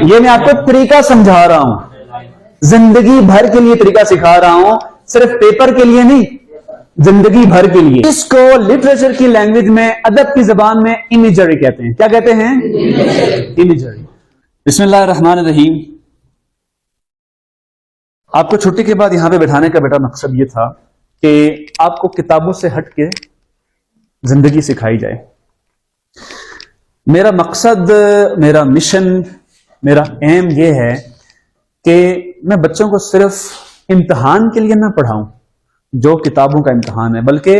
ये मैं आपको तरीका समझा रहा हूं, जिंदगी भर के लिए तरीका सिखा रहा हूं, सिर्फ पेपर के लिए नहीं, जिंदगी भर के लिए। इसको लिटरेचर की लैंग्वेज में, अदब की जबान में इमेजरी कहते हैं। क्या कहते हैं? इमेजरी। बिस्मिल्लाहिर्रहमानिर्रहीम। आपको छुट्टी के बाद यहां पे बैठाने का बेटा मकसद ये था कि आपको किताबों से हट के जिंदगी सिखाई जाए। मेरा मकसद, मेरा मिशन, मेरा एम ये है कि मैं बच्चों को सिर्फ इम्तिहान के लिए ना पढ़ाऊं, जो किताबों का इम्तिहान है, बल्कि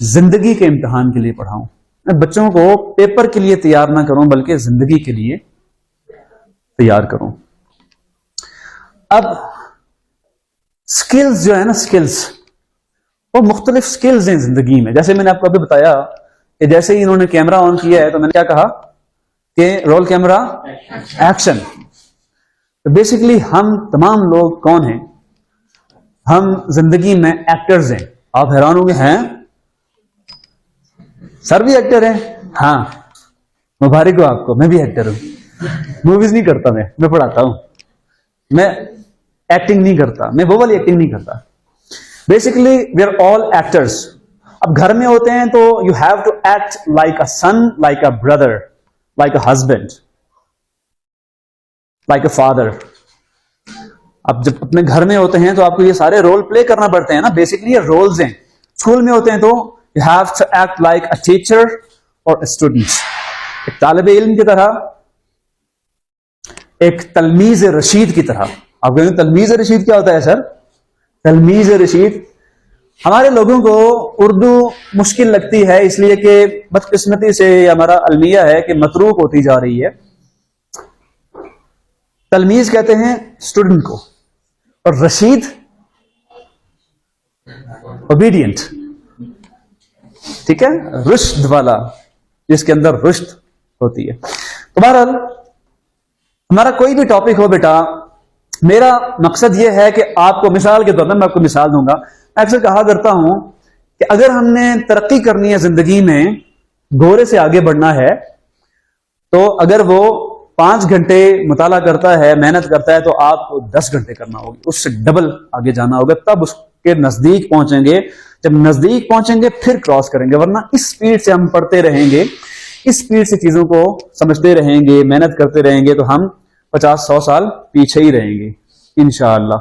जिंदगी के इम्तिहान के लिए पढ़ाऊं। मैं बच्चों को पेपर के लिए तैयार ना करूं, बल्कि जिंदगी के लिए तैयार करूं। अब स्किल्स जो है ना, स्किल्स, वो मुख्तलिफ स्किल्स हैं जिंदगी में। जैसे मैंने आपको अभी बताया कि जैसे ही इन्होंने कैमरा ऑन किया है तो मैंने क्या कहा कि रोल कैमरा एक्शन। तो बेसिकली हम तमाम लोग कौन हैं? हम जिंदगी में एक्टर्स हैं। आप हैरान होंगे, हैं सर भी एक्टर हैं? हाँ, मुबारक हो आपको, मैं भी एक्टर हूं। मूवीज नहीं करता मैं पढ़ाता हूं। मैं एक्टिंग नहीं करता, मैं वो वाली एक्टिंग नहीं करता। Basically we are all actors. अब घर में होते हैं तो you have to act like a son, like a brother, like a husband, like a father. अब जब अपने घर में होते हैं तो आपको ये सारे रोल प्ले करना पड़ते हैं ना। बेसिकली ये रोल्स हैं। स्कूल में होते हैं तो you have to act like a teacher और अ स्टूडेंट, एक तालिबे इल्म की तरह, एक तलमीज रशीद की तरह। आप कहेंगे तलमीज रशीद क्या होता है सर? तलमीज रशीद, हमारे लोगों को उर्दू मुश्किल लगती है इसलिए कि बदकिस्मती से हमारा अलमिया है कि मतरूक होती जा रही है। तलमीज कहते हैं स्टूडेंट को, और रशीद ओबीडियंट, ठीक है, रुश्द वाला, जिसके अंदर रुश्द होती है। तो बहरहाल हमारा कोई भी टॉपिक हो बेटा, मेरा मकसद यह है कि आपको, मिसाल के तौर पर मैं आपको मिसाल दूंगा। मैं अक्सर कहा करता हूं कि अगर हमने तरक्की करनी है जिंदगी में, घोड़े से आगे बढ़ना है, तो अगर वो 5 घंटे मुताला करता है, मेहनत करता है, तो आपको 10 घंटे करना होगा, उससे डबल आगे जाना होगा, तब उसके नजदीक पहुंचेंगे। जब नजदीक पहुंचेंगे फिर क्रॉस करेंगे, वरना इस स्पीड से हम पढ़ते रहेंगे, इस स्पीड से चीजों को समझते रहेंगे, मेहनत करते रहेंगे, तो हम 50-100 साल पीछे ही रहेंगे इंशाअल्लाह।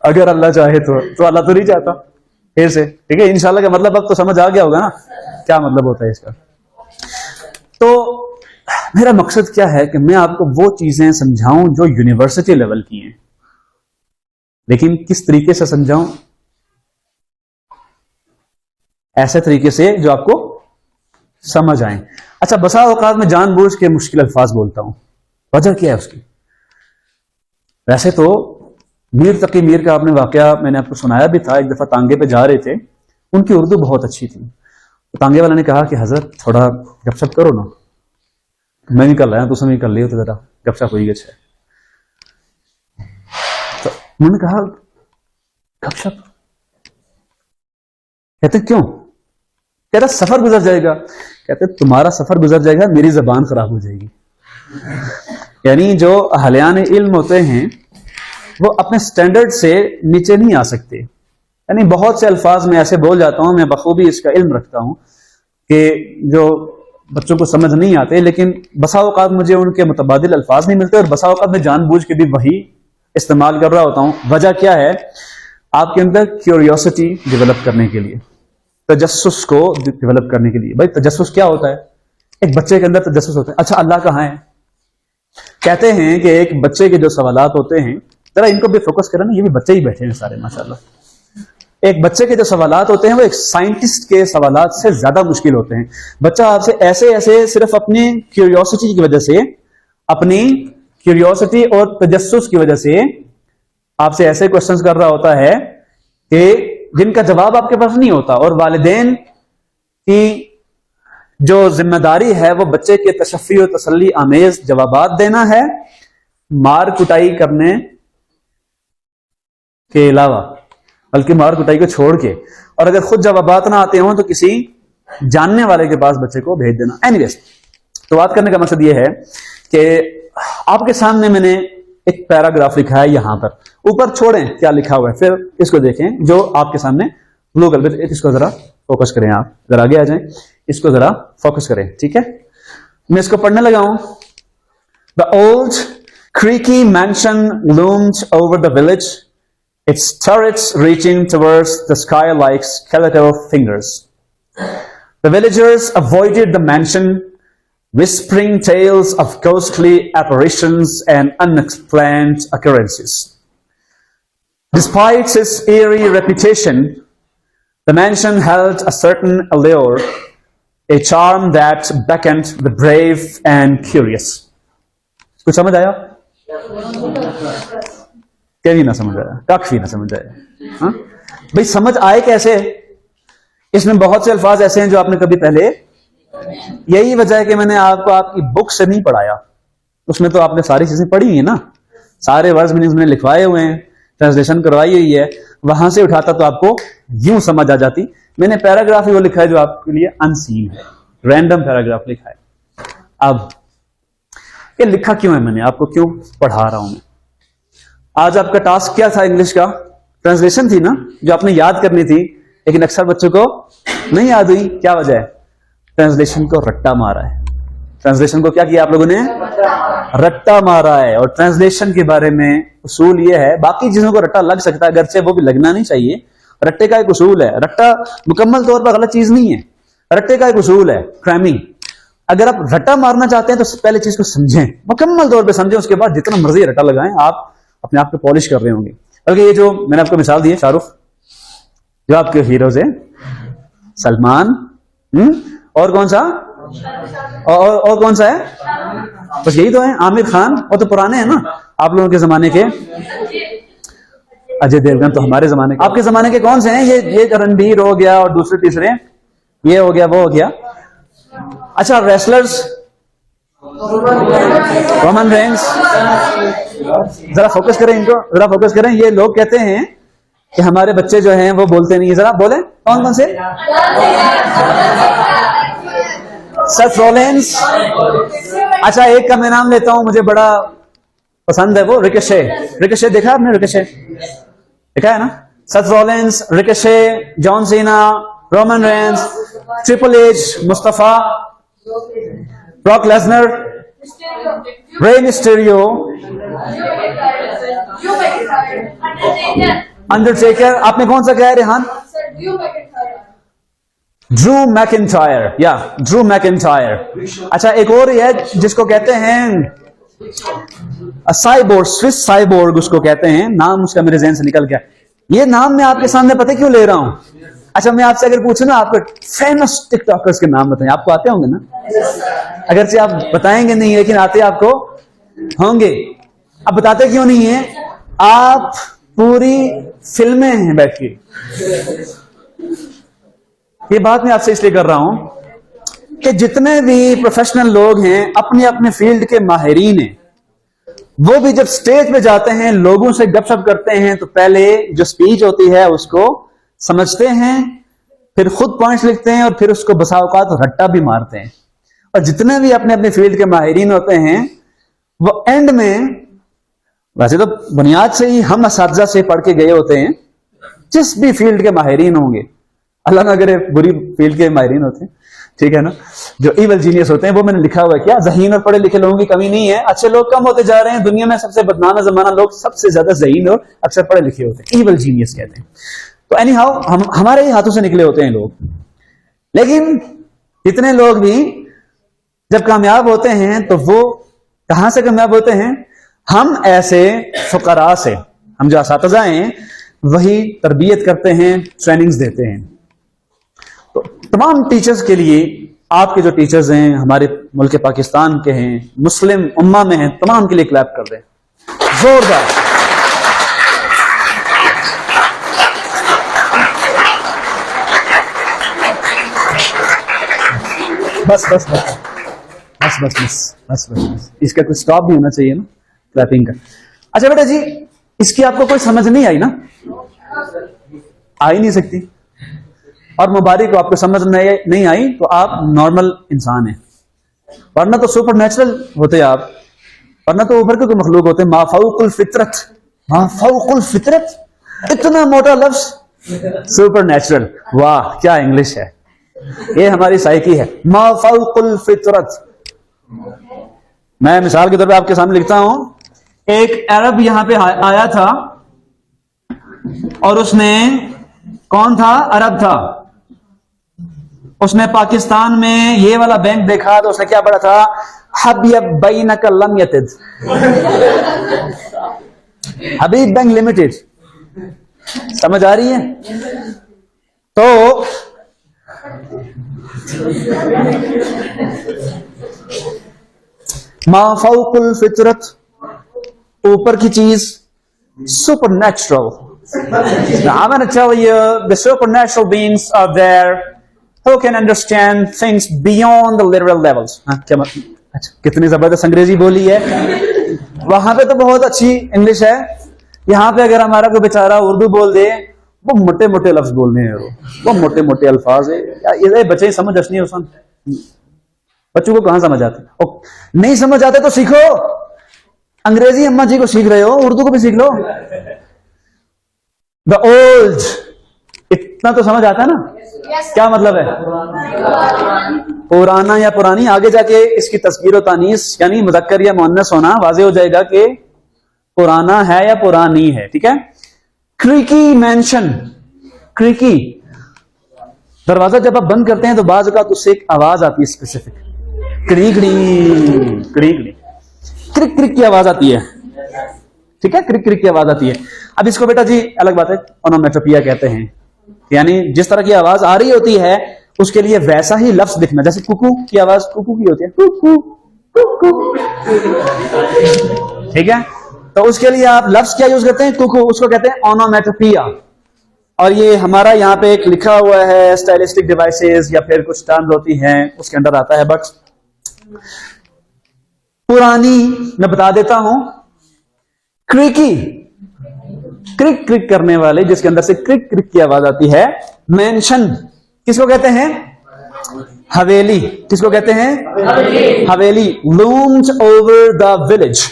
अगर अल्लाह चाहे तो अल्लाह तो नहीं चाहता फिर से, ठीक है। इंशाअल्लाह का मतलब अब तो समझ आ गया होगा ना क्या मतलब होता है इसका। तो मेरा मकसद क्या है कि मैं आपको वो चीजें समझाऊं जो यूनिवर्सिटी लेवल की हैं, लेकिन किस तरीके से समझाऊं? ऐसे तरीके से जो आपको समझ आए। अच्छा, बसा औकात में जानबूझ के मुश्किल अल्फाज बोलता हूं, वजह क्या है उसकी? वैसे तो मीर तकी मीर का आपने वाकया मैंने आपको सुनाया भी था। एक दफा तांगे पे जा रहे थे, उनकी उर्दू बहुत अच्छी थी। तो तांगे वाला ने कहा कि हजरत थोड़ा गपशप करो ना। मैं भी कर रहा तो उसमें कर लियो तो जरा गपशप हुई गए। तो उन्होंने कहा गपशप? कहते क्यों? कहता सफर गुजर जाएगा। कहते तुम्हारा सफर गुजर जाएगा, मेरी जबान खराब हो जाएगी। यानी जो अहलियान इल्म होते हैं वो अपने स्टैंडर्ड से नीचे नहीं आ सकते। यानी बहुत से अल्फाज में ऐसे बोल जाता हूं, मैं बखूबी इसका इल्म रखता हूं कि जो बच्चों को समझ नहीं आते, लेकिन बसा औकात मुझे उनके मुतबादिल अल्फाज नहीं मिलते, और बसा औकात में जानबूझ के भी वही इस्तेमाल कर रहा होता हूं। वजह क्या है? आपके अंदर क्यूरियोसिटी डेवलप करने के लिए, तजस्सुस को डेवलप करने के लिए। भाई तजस्सुस क्या होता है? एक बच्चे के अंदर तजस्सुस होता है, अच्छा अल्लाह कहां है? कहते हैं कि एक बच्चे के जो सवालात होते हैं, जरा इनको भी फोकस करें ना, ये भी बच्चे ही बैठे हैं सारे माशाल्लाह। एक बच्चे के जो सवालात होते हैं वो एक साइंटिस्ट के सवालात से ज्यादा मुश्किल होते हैं। बच्चा आपसे ऐसे सिर्फ अपनी क्यूरियोसिटी की वजह से, अपनी क्यूरियोसिटी और तजस्सुस की वजह से आपसे ऐसे क्वेश्चंस कर रहा होता है कि जिनका जवाब आपके पास नहीं होता। और वालिदैन की जो जिम्मेदारी है वो बच्चे के तशफ़ी और तसल्ली आमेज जवाबात देना है, मार कुटाई करने के अलावा, बल्कि मार कुटाई को छोड़ के। और अगर खुद जवाबात ना आते हों तो किसी जानने वाले के पास बच्चे को भेज देना। एनीवेज, तो बात करने का मकसद ये है कि आपके सामने मैंने एक पैराग्राफ लिखा है, यहां पर ऊपर छोड़ें क्या लिखा हुआ है, फिर इसको देखें जो आपके सामने ब्लू कलर। इसको जरा फोकस करें, आप जरा आगे आ जाएं, इसको जरा फोकस करें, ठीक है। मैं इसको पढ़ने लगा हूं। The old creaky mansion loomed over the village, its turrets reaching towards the sky like skeletal fingers. The villagers avoided the mansion, whispering tales of ghostly apparitions and unexplained occurrences. Despite its eerie reputation, the mansion held a certain allure, a charm that beckoned the brave and curious. कुछ समझ आया? क्या भी ना समझ आया, कख भी ना समझ आया। हाँ भाई, समझ आए कैसे? इसमें बहुत से अल्फाज ऐसे हैं जो आपने कभी पहले, यही वजह है कि मैंने आपको आपकी बुक से नहीं पढ़ाया। उसमें तो आपने सारी चीजें पढ़ी हुई है ना, सारे वर्ड्स मैंने लिखवाए हुए हैं, ट्रांसलेशन करवाई हुई है, वहां से उठाता तो आपको यूं समझ आ जाती। मैंने पैराग्राफ ही वो लिखा है जो आपके लिए अनसीन है, रैंडम पैराग्राफ लिखा है। अब ये लिखा क्यों है, मैंने आपको क्यों पढ़ा रहा हूं मैं? आज आपका टास्क क्या था? इंग्लिश का ट्रांसलेशन थी ना, जो आपने याद करनी थी, लेकिन अक्सर बच्चों को नहीं याद हुई। क्या वजह है? ट्रांसलेशन को रट्टा मारा है। ट्रांसलेशन को क्या किया आप लोगों ने? रट्टा मारा है। और ट्रांसलेशन के बारे में उसूल ये है, बाकी चीजों को रट्टा लग सकता है, अगरचे वो भी लगना नहीं चाहिए। रट्टे का एक उसूल है, रट्टा मुकम्मल तौर पर गलत चीज नहीं है, रट्टे का एक उसूल है, क्रैमिंग। अगर आप रट्टा मारना चाहते हैं तो पहले चीज को समझें, मुकम्मल तौर पे समझें, उसके बाद जितना मर्जी रट्टा लगाएं, आप अपने आप को पॉलिश कर रहे होंगे। बल्कि ये जो मैंने आपको मिसाल दी है, शाहरुख जो आपके हीरोज है, सलमान, और कौन सा, और कौन सा है? बस यही तो है, आमिर खान। और तो पुराने हैं ना आप लोगों के जमाने के, अजय देवगन तो हमारे जमाने के। आपके जमाने के कौन से हैं? ये रणबीर हो गया, और दूसरे तीसरे ये हो गया, वो हो गया। अच्छा, रेसलर्स, रोमन रेंस, जरा फोकस करें इनको, जरा फोकस करें। ये लोग कहते हैं कि हमारे बच्चे जो हैं वो बोलते नहीं है। जरा बोले कौन कौन से? Seth Rollins. अच्छा, एक का मैं नाम लेता हूं, मुझे बड़ा पसंद है, वो रिकोशे। रिकोशे देखा आपने? रिकोशे देखा है ना? Seth Rollins, Ricochet, John Cena, Roman Reigns, triple H, Mustafa, Brock Lesnar, Rey Mysterio, Undertaker. आपने कौन सा कहा है रेहान? ड्रू मैकिंटायर, या ड्रू मैकिंटायर। अच्छा, एक और ही है जिसको कहते हैं साइबोर्ग, स्विस साइबोर्ग उसको कहते हैं, नाम उसका मेरे ज़हन से निकल गया। ये नाम मैं आपके सामने पता क्यों ले रहा हूं? अच्छा, मैं आपसे अगर पूछूं ना, आपको फेमस टिकटॉकर्स के नाम बताएं, आपको आते होंगे ना? अगर से आप बताएंगे नहीं, लेकिन आते आपको होंगे। अब बताते क्यों नहीं है? आप पूरी फिल्में हैं बैठ के। ये बात मैं आपसे इसलिए कर रहा हूं कि जितने भी प्रोफेशनल लोग हैं, अपने अपने फील्ड के माहिरीन हैं, वो भी जब स्टेज पे जाते हैं, लोगों से गपशप करते हैं, तो पहले जो स्पीच होती है उसको समझते हैं, फिर खुद पॉइंट्स लिखते हैं, और फिर उसको बसा औकात रट्टा भी मारते हैं। और जितने भी अपने अपने फील्ड के माहिरीन होते हैं, वो एंड में, वैसे तो बुनियाद से ही हम असातिज़ा से पढ़ के गए होते हैं, जिस भी फील्ड के माहिरीन होंगे, अल्लाह ना करे बुरी फील्ड के माहिरीन होते हैं, ठीक है ना, जो इवल जीनियस होते हैं, वो मैंने लिखा हुआ है। क्या ज़हीन और पढ़े लिखे लोगों की कमी नहीं है? अच्छे लोग कम होते जा रहे हैं दुनिया में। सबसे बदनाम जमाना, लोग सबसे ज्यादा ज़हीन और अक्सर पढ़े लिखे होते हैं, इवल जीनियस कहते हैं। तो एनी हाउ, हमारे ही हाथों से निकले होते हैं लोग। लेकिन इतने लोग भी जब कामयाब होते हैं, तो वो कहां से कामयाब होते हैं? हम ऐसे फुकरा से, हम जो असातिज़ा हैं, वही तरबियत करते हैं, ट्रेनिंग्स देते हैं। तो तमाम टीचर्स के लिए, आपके जो टीचर्स हैं, हमारे मुल्क पाकिस्तान के हैं, मुस्लिम उम्मा में हैं, तमाम के लिए क्लैप कर रहे हैं जोरदार। बस बस बस बस बस बस बस बस, इसका कुछ स्टॉप भी होना चाहिए ना क्लैपिंग का। अच्छा बेटा जी, इसकी आपको कोई समझ नहीं आई ना? आ ही नहीं सकती। और मुबारक को आपको समझ नहीं आई तो आप नॉर्मल इंसान हैं, वरना तो सुपर नेचुरल होते आप, वरना तो ऊपर के कोई मखलूक होते। माफाउकुल फितरत, माफाउकुल फितरत, इतना मोटा लफ्ज, सुपर नेचुरल। वाह क्या इंग्लिश है, ये हमारी साइकी है, माफाउकुल फितरत। मैं मिसाल के तौर पे आपके सामने लिखता हूं, एक अरब यहां पे आया था और उसने, कौन था? अरब था। उसने पाकिस्तान में ये वाला बैंक देखा तो उसने क्या पढ़ा था? हबीब बैनक लम यतिद, हबीब बैंक लिमिटेड। समझ आ रही है? तो माफाउकुल फितरत, ऊपर की चीज, super natural. I'm going to tell you the supernatural beings are there who can understand things beyond the literal levels. क्या मतलब? अच्छा, कितनी जबरदस्त अंग्रेजी बोली है। वहां पे तो बहुत अच्छी इंग्लिश है, यहाँ पे अगर हमारा कोई बेचारा उर्दू बोल दे, वो मोटे मोटे लफ्ज बोलने हैं, वो मोटे मोटे अल्फाज है। ये बच्चे समझ असनी हुसन, बच्चों को कहां समझ आते? नहीं समझ आते तो सीखो, अंग्रेजी अम्मा जी को सीख रहे हो, उर्दू को भी सीख लो। द ओल्ड, इतना तो समझ आता है ना? क्या मतलब है? पुराना या पुरानी। आगे जाके इसकी तस्कीर और तानीस यानी मुज़क्कर या मुअन्नस होना वाज़ेह हो जाएगा कि पुराना है या पुरानी है। ठीक है। क्रीकी मैंशन, क्रीकी दरवाजा जब आप बंद करते हैं तो बाज़ औक़ात उससे एक आवाज आती है स्पेसिफिक, क्रीकड़ी क्रीकड़ी, क्रिक क्रिक की आवाज आती है। ठीक है, क्रिक क्रिक की आवाज आती है। अब इसको बेटा जी अलग बात है, ओनोमेटोपिया कहते हैं, यानी जिस तरह की आवाज आ रही होती है उसके लिए वैसा ही लफ्ज दिखना। जैसे कुकू की आवाज कुकू की होती है, कुकू कुकू, ठीक है, तो उसके लिए आप लफ्ज क्या यूज करते हैं? कुकू, उसको कहते हैं ओनोमेटोपिया। और ये हमारा यहाँ पे एक लिखा हुआ है स्टाइलिस्टिक डिवाइसेस या फिर कुछ टर्म्स होती हैं उसके अंदर आता है। बट पुरानी मैं बता देता हूं, क्रिकी, क्रिक क्रिक करने वाले जिसके अंदर से क्रिक क्रिक की आवाज आती है। मेंशन किसको कहते हैं? हवेली। किसको कहते हैं? हवेली। लूम्ड ओवर द विलेज,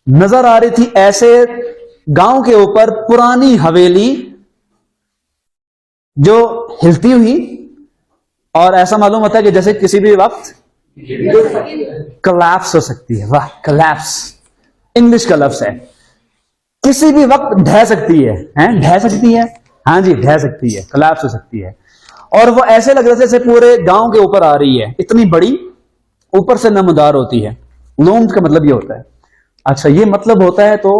नजर आ रही थी ऐसे गांव के ऊपर पुरानी हवेली जो हिलती हुई, और ऐसा मालूम होता है कि जैसे किसी भी वक्त कलैप्स हो सकती है। वाह, कलैप्स इंग्लिश का लफ्ज है, किसी भी वक्त ढह सकती है, ढह सकती है, हाँ जी ढह सकती है, कलैप्स हो सकती है। और वो ऐसे लग रहे थे जैसे पूरे गांव के ऊपर आ रही है, इतनी बड़ी ऊपर से नमदार होती है। लूम्ड का मतलब ये होता है। अच्छा, ये मतलब होता है तो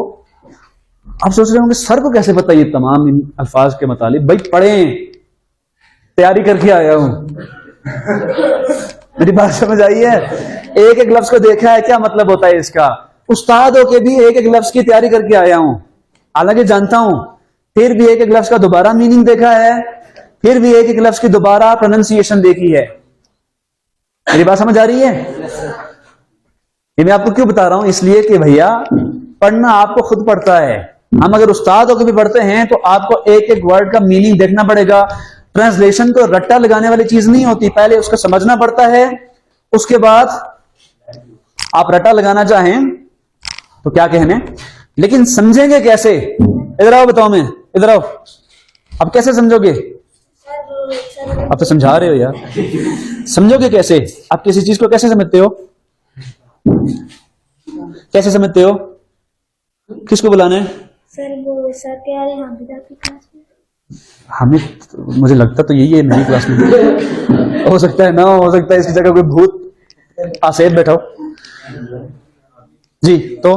आप सोच रहे होंगे सर को कैसे पता ये तमाम इन अल्फाज के मुतालिक? भाई पढ़े, तैयारी करके आया हूं। मेरी बात समझ आई है? एक एक लफ्ज को देखा है क्या मतलब होता है इसका, उस्ताद होके भी एक एक लफ्ज की तैयारी करके आया हूं, हालांकि जानता हूं, फिर भी एक एक लफ्ज का दोबारा मीनिंग देखा है, फिर भी एक एक लफ्ज की दोबारा प्रोनाउंसिएशन देखी है। मेरी बात समझ आ रही है? ये मैं आपको क्यों बता रहा हूं? इसलिए कि भैया पढ़ना आपको खुद पड़ता है। हम अगर उस्ताद होकर भी पढ़ते हैं तो आपको एक एक वर्ड का मीनिंग देखना पड़ेगा। ट्रांसलेशन को रट्टा लगाने वाली चीज नहीं होती, पहले उसको समझना पड़ता है, उसके बाद आप रट्टा लगाना चाहें तो क्या कहने, लेकिन समझेंगे कैसे? इधर आओ, बताओ, मैं इधर आओ। अब कैसे समझोगे? आप तो समझा रहे हो यार, समझोगे कैसे? आप किसी चीज को कैसे समझते हो? कैसे समझते हो? किसको बुलाना है? सर वो सर कह रहे हैं हामिद आपकी क्लास में। हमें मुझे लगता तो यही है मेरी क्लास में। हो सकता है ना, हो सकता है इसकी जगह कोई भूत आसेद बैठा हो जी। तो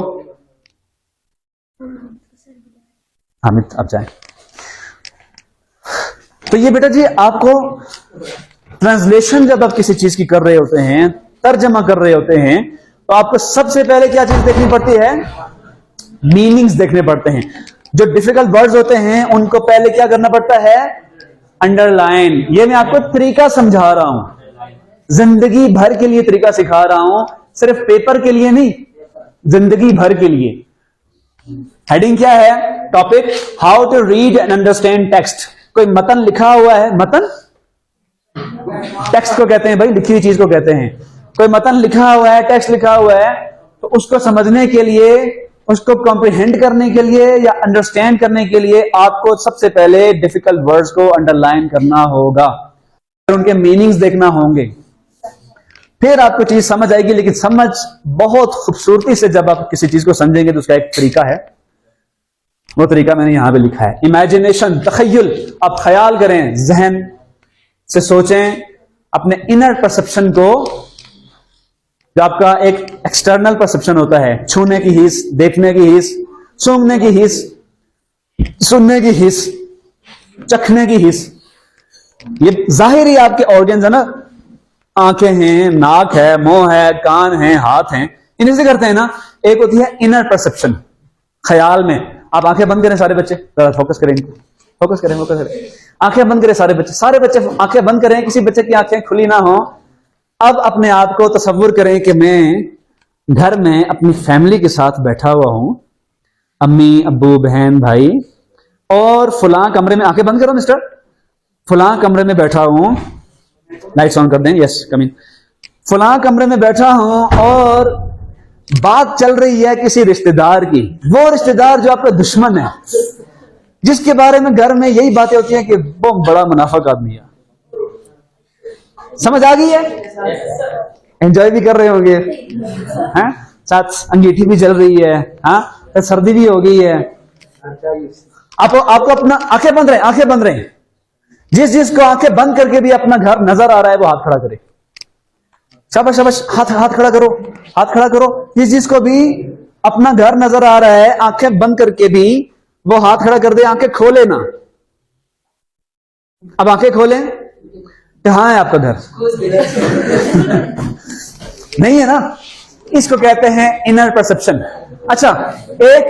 हामिद आप जाएं। तो ये बेटा जी आपको ट्रांसलेशन जब आप किसी चीज की कर रहे होते हैं, तर्जमा कर रहे होते हैं, तो आपको सबसे पहले क्या चीज देखनी पड़ती है? मीनिंग्स देखने पड़ते हैं। जो डिफिकल्ट वर्ड्स होते हैं उनको पहले क्या करना पड़ता है? अंडरलाइन। ये मैं आपको तरीका समझा रहा हूं, जिंदगी भर के लिए तरीका सिखा रहा हूं, सिर्फ पेपर के लिए नहीं, जिंदगी भर के लिए। हेडिंग क्या है? Topic how to read and understand text. कोई मतन लिखा हुआ है, मतन टेक्स्ट को कहते हैं भाई, लिखी हुई चीज को कहते हैं। कोई मतन लिखा हुआ है, टेक्स्ट लिखा हुआ है, तो उसको समझने के लिए, उसको कॉम्प्रिहेंड करने के लिए या अंडरस्टैंड करने के लिए आपको सबसे पहले डिफिकल्ट वर्ड्स को अंडरलाइन करना होगा, उनके मीनिंग्स देखना होंगे, फिर आपको चीज समझ आएगी। लेकिन समझ बहुत खूबसूरती से जब आप किसी चीज को समझेंगे तो उसका एक तरीका है, वो तरीका मैंने यहां पे लिखा है, इमेजिनेशन, तखय्युल। आप ख्याल करें, जहन से सोचें, अपने इनर परसेप्शन को, जो आपका एक एक्सटर्नल परसेप्शन होता है, छूने की हिस्स, देखने की हिस्स, सूंघने की हिस्स, सुनने की हिस्स, चखने की हिस्स, ये जाहिरी आपके ऑर्गन्स है ना, आंखें हैं, नाक है, मुंह है, कान है, हाथ हैं, इन्हीं से करते हैं ना। एक होती है इनर परसेप्शन, ख्याल में। आप आंखें बंद करें सारे बच्चे, जरा फोकस करें, फोकस करें, फोकस करें, आंखें बंद करें सारे बच्चे आंखें बंद करें, किसी बच्चे की आंखें खुली ना हो। अब अपने आप को तसव्वुर करें कि मैं घर में अपनी फैमिली के साथ बैठा हुआ हूं, अम्मी, अब्बू, बहन, भाई, और फलां कमरे में, आंखें बंद करो मिस्टर, फलां कमरे में बैठा हूं, लाइट्स ऑन कर दें, यस कम इन, फलां कमरे में बैठा हूं और बात चल रही है किसी रिश्तेदार की, वो रिश्तेदार जो आपका दुश्मन है, जिसके बारे में घर में यही बातें होती हैं कि वो बड़ा मुनाफिक आदमी है। समझ आ गई है? एंजॉय भी कर रहे होंगे, हैं? साथ अंगीठी भी जल रही है, हाँ, तो सर्दी भी हो गई है। आपको अपना आंखें बंद रहे, आंखें बंद रहे। जिसको आंखें बंद करके भी अपना घर नजर आ रहा है वो हाथ खड़ा करे। शाबाश शाबाश, हाथ खड़ा करो, हाथ खड़ा करो। जिसको भी अपना घर नजर आ रहा है, आंखें बंद करके भी वो हाथ खड़ा कर दे। आंखें खोले ना, अब आंखें खोलें, कहां है आपका घर? नहीं है ना। इसको कहते हैं इनर परसेप्शन। अच्छा, एक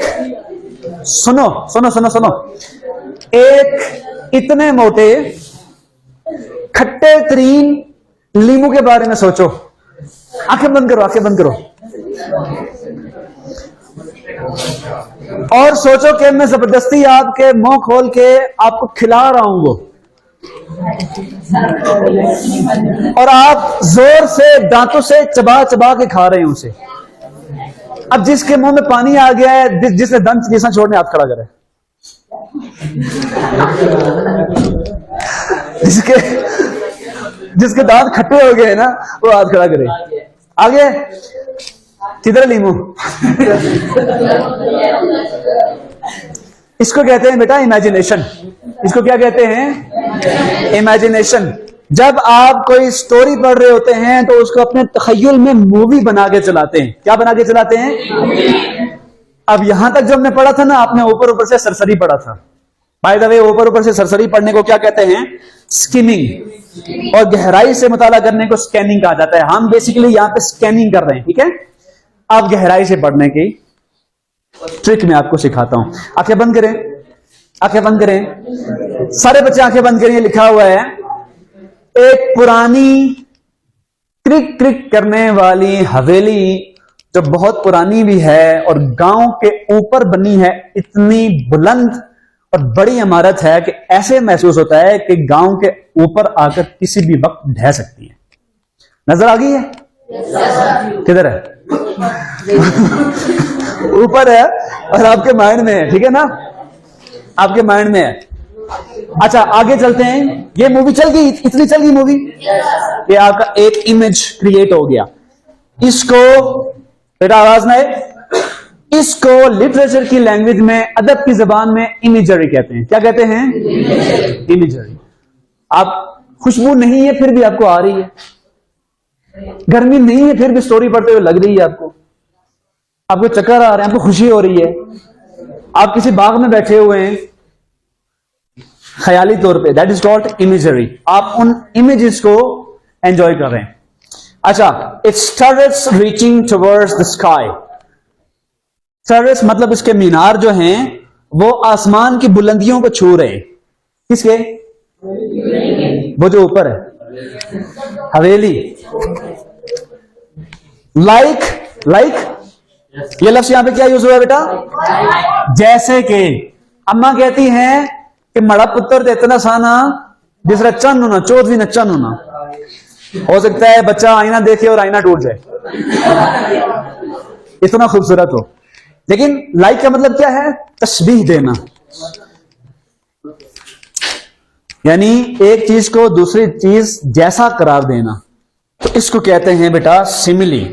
सुनो सुनो सुनो सुनो, एक इतने मोटे खट्टे तरीन लीमू के बारे में सोचो। आंखें बंद करो, आंखें बंद करो, और सोचो कि मैं जबरदस्ती आपके मुंह खोल के आपको खिला रहा हूं वो, और आप जोर से दांतों से चबा चबा के खा रहे हैं उसे। अब जिसके मुंह में पानी आ गया है, जिसने दंत जैसा छोड़ने, हाथ खड़ा करे। जिसके दांत खट्टे हो गए ना, वो हाथ खड़ा करे। आगे किधर लीमू? इसको कहते हैं बेटा इमेजिनेशन। इसको क्या कहते हैं? इमेजिनेशन। जब आप कोई स्टोरी पढ़ रहे होते हैं तो उसको अपने तखय्युल में मूवी बना के चलाते हैं। क्या बना के चलाते हैं? अब यहां तक जो हमने पढ़ा था ना, आपने ऊपर ऊपर से सरसरी पढ़ा था। बाय द वे, ऊपर ऊपर से सरसरी पढ़ने को क्या कहते हैं? स्किमिंग। और गहराई से मुताला करने को स्कैनिंग कहा जाता है। हम बेसिकली यहां पे स्कैनिंग कर रहे हैं, ठीक है। अब गहराई से पढ़ने की ट्रिक मैं आपको सिखाता हूं। आंखें बंद करें, आंखें बंद करें, सारे बच्चे आंखें बंद करें। लिखा हुआ है, एक पुरानी क्रिक क्रिक करने वाली हवेली जो बहुत पुरानी भी है और गांव के ऊपर बनी है, इतनी बुलंद और बड़ी इमारत है कि ऐसे महसूस होता है कि गांव के ऊपर आकर किसी भी वक्त ढह सकती है। नजर आ गई है? किधर है? ऊपर है और आपके माइंड में है, ठीक है ना, आपके माइंड में है। अच्छा, आगे चलते हैं। ये मूवी चल गई, इतनी चल गई मूवी, ये आपका एक इमेज क्रिएट हो गया। इसको बेटा आवाज ना है, इसको लिटरेचर की लैंग्वेज में, अदब की जबान में इमेजरी कहते हैं। क्या कहते हैं? इमेजरी। आप खुशबू नहीं है फिर भी आपको आ रही है, गर्मी नहीं है फिर भी स्टोरी पढ़ते हुए लग रही है आपको चक्कर आ रहे हैं, आपको खुशी हो रही है। आप किसी बाग में बैठे हुए हैं ख्याली तौर पे, दैट इज कॉल्ड इमेजरी। आप उन इमेजेस को एंजॉय कर रहे हैं। अच्छा, it's turrets reaching towards the sky. Turrets मतलब इसके मीनार जो हैं वो आसमान की बुलंदियों को छू रहे हैं। किसके? वो जो ऊपर है, हवेली। लाइक ये लफ्ज यहां पे क्या यूज हुआ है बेटा? जैसे कि अम्मा कहती हैं कि मड़ा पुत्र तो इतना साना जिसरा चन होना, चौथ भी न चन होना। हो सकता है बच्चा आईना देखे और आईना टूट जाए, इतना खूबसूरत हो। लेकिन लाइक का मतलब क्या है? तशबीह देना, यानी एक चीज को दूसरी चीज जैसा करार देना। तो इसको कहते हैं बेटा सिमिली।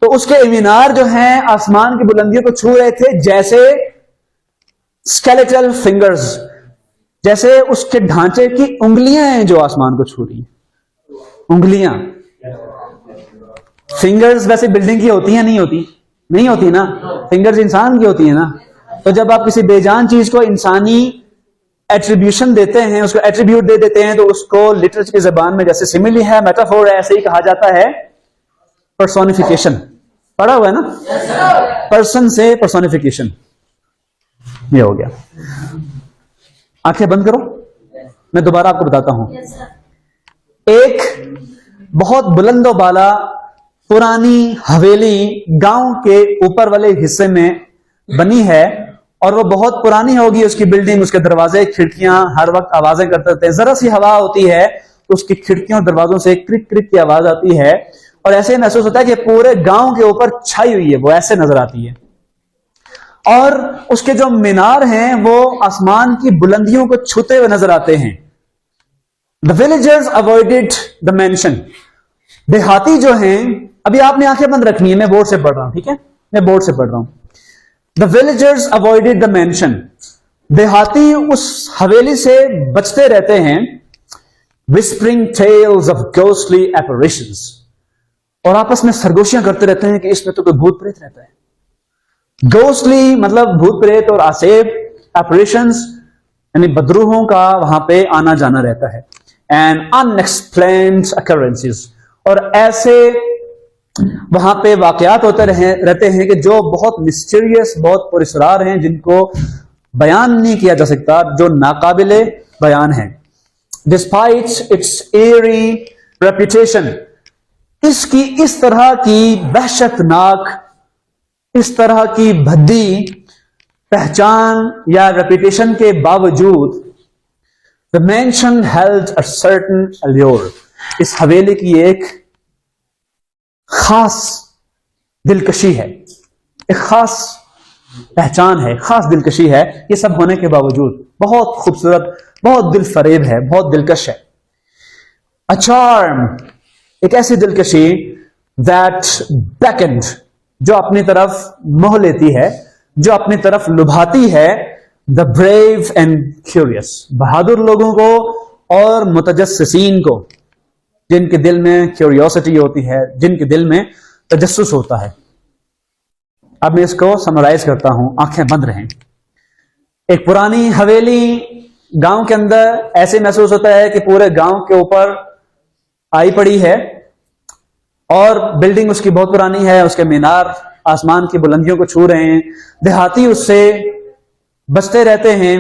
तो उसके मीनार जो हैं आसमान की बुलंदियों को छू रहे थे जैसे स्केलेटल फिंगर्स, जैसे उसके ढांचे की उंगलियां हैं जो आसमान को छू रही हैं। उंगलियां, फिंगर्स वैसे बिल्डिंग की होती हैं नहीं होती? नहीं होती ना, फिंगर्स इंसान की होती है ना। तो जब आप किसी बेजान चीज को इंसानी एट्रीब्यूशन देते हैं, उसको एट्रीब्यूट दे देते हैं, तो उसको लिटरेचर की जबान में जैसे सिमिली है, मेटाफोर है, ऐसे ही कहा जाता है पर्सोनिफिकेशन। पढ़ा हुआ है ना? पर्सन से पर्सोनिफिकेशन, ये हो गया। आंखें बंद करो, मैं दोबारा आपको बताता हूं। एक बहुत बुलंदो बाला पुरानी हवेली गांव के ऊपर वाले हिस्से में बनी है, और वो बहुत पुरानी होगी उसकी बिल्डिंग, उसके दरवाजे खिड़कियां हर वक्त आवाजें करते रहते हैं। जरा सी हवा होती है तो उसकी खिड़कियों और दरवाजों से क्रिक क्रिक की आवाज आती है, और ऐसे महसूस होता है कि पूरे गांव के ऊपर छाई हुई है, वो ऐसे नजर आती है। और उसके जो मीनार हैं वो आसमान की बुलंदियों को छूते हुए नजर आते हैं। The villagers avoided the mansion. देहाती जो हैं, अभी आपने आंखें बंद रखनी है, मैं बोर्ड से पढ़ रहा हूं, ठीक है? मैं बोर्ड से पढ़ रहा हूं। The villagers avoided the mansion. देहाती उस हवेली से बचते रहते हैं। Whispering tales of ghostly apparitions. और आपस में सरगोशियां करते रहते हैं कि इसमें तो कोई भूत प्रेत रहता है। घोस्टली मतलब भूत प्रेत, और आसेब एपरेशंस यानी बदरूहों का वहां पे आना जाना रहता है। एंड अनएक्सप्लेन्ड अकरेंसेस, और ऐसे वहां पे वाकयात होते रहते हैं कि जो बहुत मिस्टीरियस, बहुत पुरस्कार हैं, जिनको बयान नहीं किया जा सकता, जो नाकाबिले बयान है। डिस्पाइट इट्स एरी रेपुटेशन, इसकी इस तरह की वहशतनाक, इस तरह की भद्दी पहचान या रेपुटेशन के बावजूद, the mention held a certain allure, इस हवेली की एक खास दिलकशी है, एक खास पहचान है, खास दिलकशी है। ये सब होने के बावजूद बहुत खूबसूरत, बहुत दिल फरेब है, बहुत दिलकश है। अ चार्म, एक ऐसी दिलकशी दैट बेकन्ड, जो अपनी तरफ मोह लेती है, जो अपनी तरफ लुभाती है। द ब्रेव एंड क्यूरियस, बहादुर लोगों को और मुतजस्सिसीन को, जिनके दिल में क्यूरियोसिटी होती है, जिनके दिल में तजस्सुस होता है। अब मैं इसको समराइज करता हूं, आंखें बंद रहें। एक पुरानी हवेली गांव के अंदर, ऐसे महसूस होता है कि पूरे गांव के ऊपर आई पड़ी है, और बिल्डिंग उसकी बहुत पुरानी है, उसके मीनार आसमान की बुलंदियों को छू रहे हैं। देहाती उससे बचते रहते हैं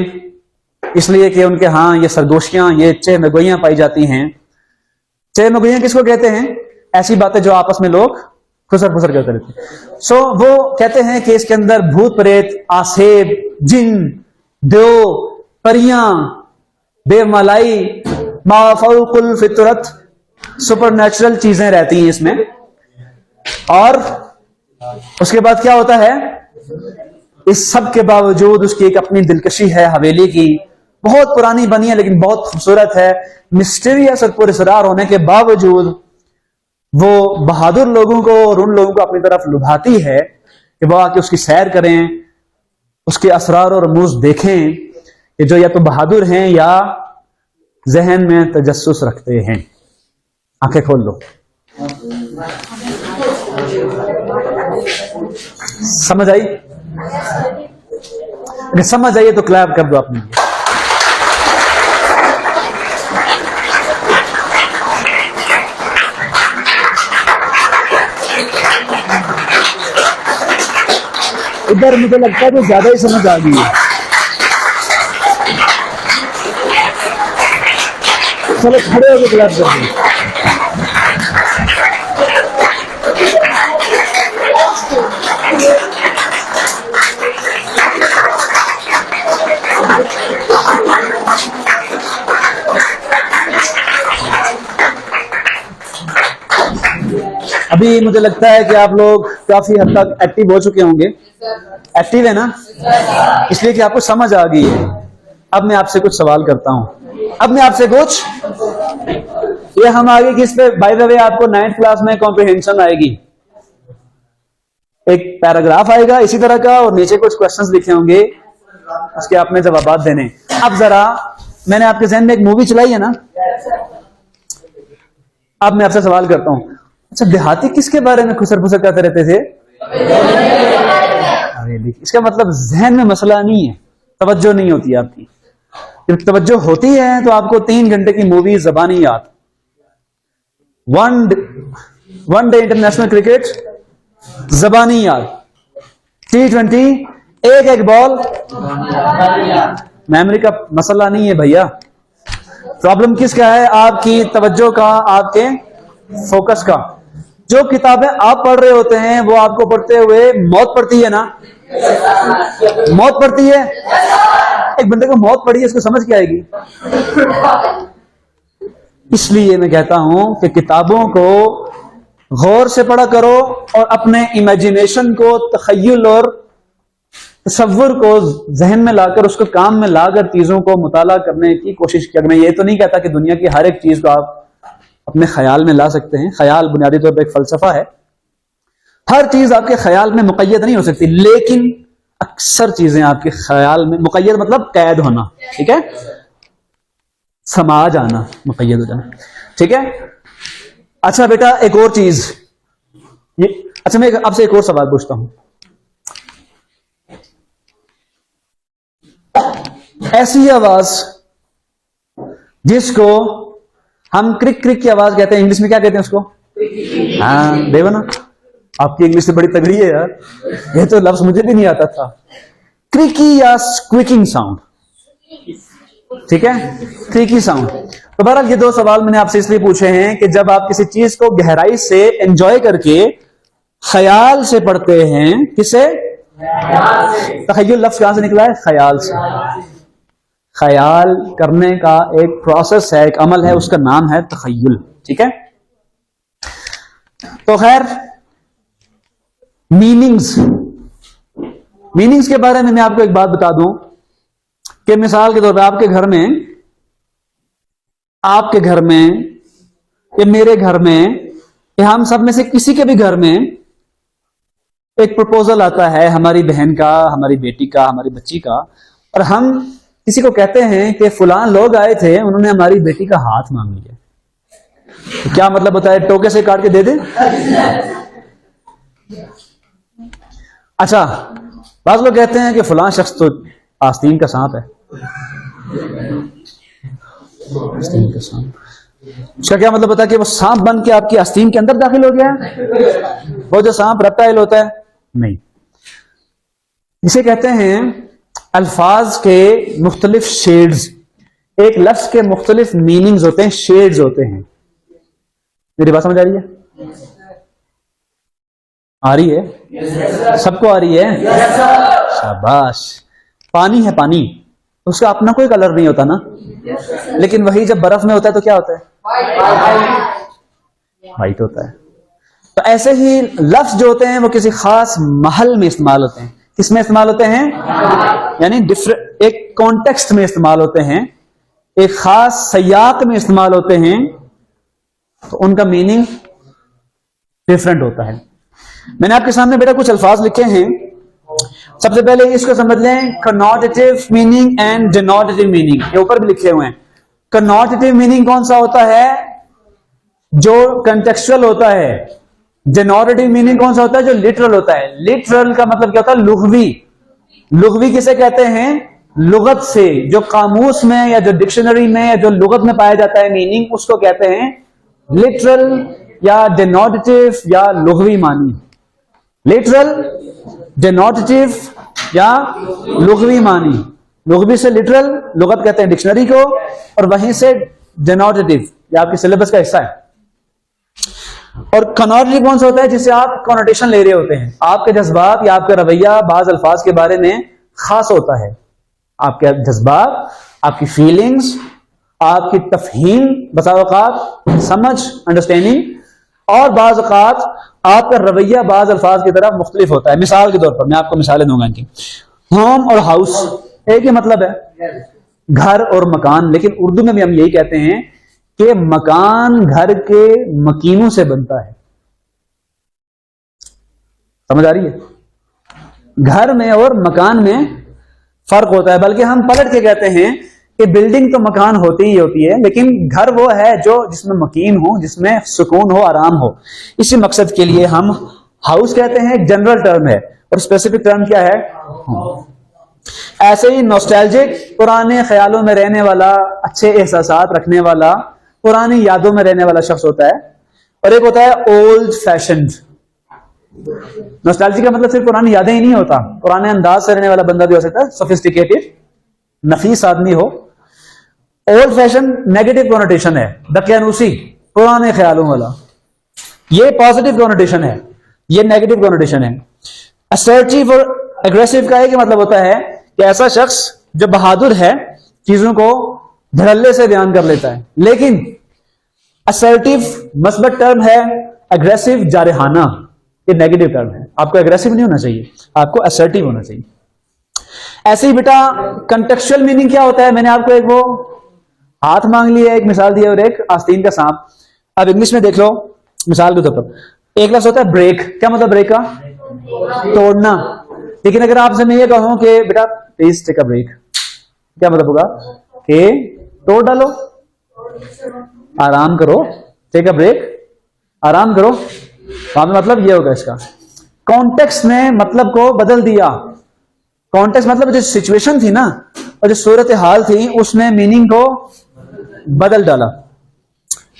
इसलिए कि उनके यहां ये सरगोशियां, ये चहमगोइयां पाई जाती हैं। चहमगोइयां किसको कहते हैं? ऐसी बातें जो आपस में लोग खुसर फुसर करते रहते हैं। सो वो कहते हैं कि इसके अंदर भूत प्रेत, आसेब, जिन, देव, परियां, बेवमालाई, माफौकुल फितरत, सुपरनेचुरल चीजें रहती हैं इसमें। और उसके बाद क्या होता है? इस सब के बावजूद उसकी एक अपनी दिलकशी है हवेली की, बहुत पुरानी बनी है लेकिन बहुत खूबसूरत है। मिस्टीरियस और पुरस्कार होने के बावजूद वो बहादुर लोगों को और उन लोगों को अपनी तरफ लुभाती है कि वो आके उसकी सैर करें, उसके असरार और रमूज देखें कि जो या तो बहादुर हैं या जहन में तजस्सुस रखते हैं। आंखें खोल लो। समझ आई? अगर समझ आइए तो क्लैप कर दो अपने लिए। इधर मुझे लगता है कि ज्यादा ही समझ आ गई है। चलो खड़े होकर क्लैप कर दो। अभी मुझे लगता है कि आप लोग काफी हद तक एक्टिव हो चुके होंगे। एक्टिव है ना? इसलिए कि आपको समझ आ गई है। अब मैं आपसे कुछ सवाल करता हूं। अब मैं आपसे कुछ, ये हम आगे किस पे, बाय द वे आपको 9th क्लास में कॉम्प्रिहेंशन आएगी। एक पैराग्राफ आएगा इसी तरह का और नीचे कुछ क्वेश्चंस लिखे होंगे, उसके आपने जवाब देने। अब जरा मैंने आपके जहन में एक मूवी चलाई है ना, अब मैं आपसे सवाल करता हूं, अच्छा देहाती किसके बारे में खुसर फुसर करते रहते थे? इसका मतलब जहन में मसला नहीं है, तवज्जो नहीं होती आपकी। जब तवज्जो होती है तो आपको 3 घंटे की मूवी ज़बानी याद, वन डे इंटरनेशनल क्रिकेट ज़बानी याद, T20 एक बॉल मेमोरी का मसला नहीं है भैया। प्रॉब्लम किसका है? आपकी तवज्जो का, आपके फोकस का। जो किताबें आप पढ़ रहे होते हैं वो आपको पढ़ते हुए मौत पड़ती है ना? मौत पड़ती है। एक बंदे को मौत पड़ी है, इसको समझ क्या आएगी? इसलिए मैं कहता हूं कि किताबों को गौर से पढ़ा करो और अपने इमेजिनेशन को, तखय्युल और तसव्वुर को जहन में लाकर उसको काम में लाकर चीजों को मुताला करने की कोशिश किया। मैं ये तो नहीं कहता कि दुनिया की हर एक चीज को आप अपने ख्याल में ला सकते हैं। ख्याल बुनियादी तौर पर एक फलसफा है, हर चीज आपके ख्याल में मुक़य्यद नहीं हो सकती, लेकिन अक्सर चीजें आपके ख्याल में, मुक़य्यद मतलब कैद होना, ठीक है, समा जाना, मुक़य्यद हो जाना, ठीक है। अच्छा बेटा एक और चीज, ये अच्छा मैं आपसे एक और सवाल पूछता हूं। ऐसी आवाज जिसको हम क्रिक क्रिक की आवाज कहते हैं, इंग्लिश में क्या कहते हैं उसको? हाँ देखो ना, आपकी इंग्लिश से बड़ी तगड़ी है यार, ये तो लफ्ज मुझे भी नहीं आता था। क्रिकी या स्क्विकिंग साउंड, ठीक है, क्रिकी साउंड। तो बहरहाल ये 2 सवाल मैंने आपसे इसलिए पूछे हैं कि जब आप किसी चीज को गहराई से एंजॉय करके ख्याल से पढ़ते हैं, किसे? तखय्युल लफ्ज कहां से निकला है? ख्याल से। ख्याल करने का एक प्रोसेस है, एक अमल है, उसका नाम है तखय्युल, ठीक है। तो खैर मीनिंग्स के बारे में मैं आपको एक बात बता दूं कि मिसाल के तौर पे आपके घर में या मेरे घर में या हम सब में से किसी के भी घर में एक प्रपोजल आता है, हमारी बहन का, हमारी बेटी का, हमारी बच्ची का, और हम किसी को कहते हैं कि फलां लोग आए थे, उन्होंने हमारी बेटी का हाथ मांग लिया। तो क्या मतलब होता है? टोके से काट के दे दे? अच्छा बाज़ लोग कहते हैं कि फलां शख्स तो आस्तीन का सांप है। आस्तीन का सांप, इसका क्या मतलब होता है? कि वो सांप बन के आपकी आस्तीन के अंदर दाखिल हो गया है? वो जो सांप रेप्टाइल होता है? नहीं। इसे कहते हैं अल्फाज के मुख्तलिफ शेड्स। एक लफ्ज के मुख्तलिफ मीनिंग्स होते हैं, शेड्स होते हैं। मेरी बात समझ आ रही है? आ रही है? सबको आ रही है? शाबाश। पानी है, पानी, उसका अपना कोई कलर नहीं होता ना, लेकिन वही जब बर्फ में होता है तो क्या होता है? वाइट होता है। तो ऐसे ही लफ्ज जो होते हैं वो किसी खास महल में इस्तेमाल होते हैं। किसमें इस्तेमाल होते हैं? यानी डिफरेंट एक कॉन्टेक्स्ट में इस्तेमाल होते हैं, एक खास सयाक में इस्तेमाल होते हैं, तो उनका मीनिंग डिफरेंट होता है। मैंने आपके सामने बेटा कुछ अल्फाज लिखे हैं। सबसे पहले इसको समझ लें, कनोटेटिव मीनिंग एंड डिनोटेटिव मीनिंग। ये ऊपर भी लिखे हुए हैं। कनोटेटिव मीनिंग कौन सा होता है? जो कंटेक्चुअल होता है। डिनोटेटिव मीनिंग कौन सा होता है? जो लिटरल होता है। लिटरल का मतलब क्या होता है? लुग़वी। लुग़वी किसे कहते हैं? लुगत से, जो कामूस में या जो डिक्शनरी में या जो लुगत में पाया जाता है मीनिंग, उसको कहते हैं लिटरल या डिनोटेटिव या लुग़वी मानी। लिटरल, डिनोटेटिव या लुग़वी मानी। लुग़वी से लिटरल, लुगत कहते हैं डिक्शनरी को, और वहीं से डिनोटेटिव, ये आपके सिलेबस का हिस्सा है। और कनोटेटिव कौन सा होता है? जिससे आप कॉनोटेशन ले रहे होते हैं। आपके जज्बात या आपका रवैया बाज अल्फाज के बारे में खास होता है। आपके जज्बात, आपकी फीलिंग्स, आपकी तफहीम, बसा औक़ात समझ, अंडरस्टैंडिंग और बाज़ औक़ात आपका रवैया बाज़ अल्फाज की तरफ मुख्तलिफ होता है। मिसाल के तौर पर मैं आपको मिसालें दूंगा इनकी। होम और हाउस एक ही मतलब है, घर और मकान, लेकिन उर्दू में भी हम यही कहते हैं कि मकान घर के मकीनों से बनता है। समझ आ रही है? घर में और मकान में फर्क होता है, बल्कि हम पलट के कहते हैं कि बिल्डिंग तो मकान होती ही होती है, लेकिन घर वो है जो जिसमें मकीन हो, जिसमें सुकून हो, आराम हो। इसी मकसद के लिए हम हाउस कहते हैं, एक जनरल टर्म है, और स्पेसिफिक टर्म क्या है? ऐसे ही नॉस्टैल्जिक, पुराने ख्यालों में रहने वाला, अच्छे एहसासात रखने वाला, पुरानी यादों में रहने वाला शख्स होता है, और एक होता है ओल्ड फैशन्ड। नॉस्टैल्जिक का मतलब सिर्फ पुरानी यादें ही नहीं होता, पुराने अंदाज से रहने वाला बंदा भी हो सकता है, सोफिस्टिकेटेड, नफीस आदमी हो। ओल्ड फैशन नेगेटिव कॉनोटेशन है, दकियानूसी, पुराने ख्यालों वाला, ये पॉजिटिव कॉनोटेशन है, ये नेगेटिव कॉनोटेशन है। असर्टिव और एग्रेसिव का एक ही मतलब होता है कि ऐसा शख्स जो बहादुर है, चीजों को धड़ल्ले से बयान कर लेता है। लेकिन असर्टिव मस्बत टर्म है, एग्रेसिव जारहाना ये नेगेटिव टर्म है। आपको एग्रेसिव नहीं होना चाहिए, आपको असर्टिव होना चाहिए। ऐसे ही बेटा कंटेक्चुअल मीनिंग क्या होता है? मैंने आपको एक वो हाथ मांग लिया, एक मिसाल दी और एक आस्तीन का सांप। अब इंग्लिश में देख लो मिसाल के तौर पर। एक लफ्ज होता है ब्रेक। क्या मतलब ब्रेक का? तोड़ना। लेकिन अगर आपसे मैं ये कहूं कि बेटा प्लीज टेक अ ब्रेक, क्या मतलब होगा? कि तोड़ डालो, आराम करो, टेक अ ब्रेक, आराम करो। वहां में मतलब ये होगा इसका। कॉन्टेक्स्ट ने मतलब को बदल दिया। कॉन्टेक्स्ट मतलब जो सिचुएशन थी ना, और जो सूरत हाल थी, उसने मीनिंग को बदल डाला।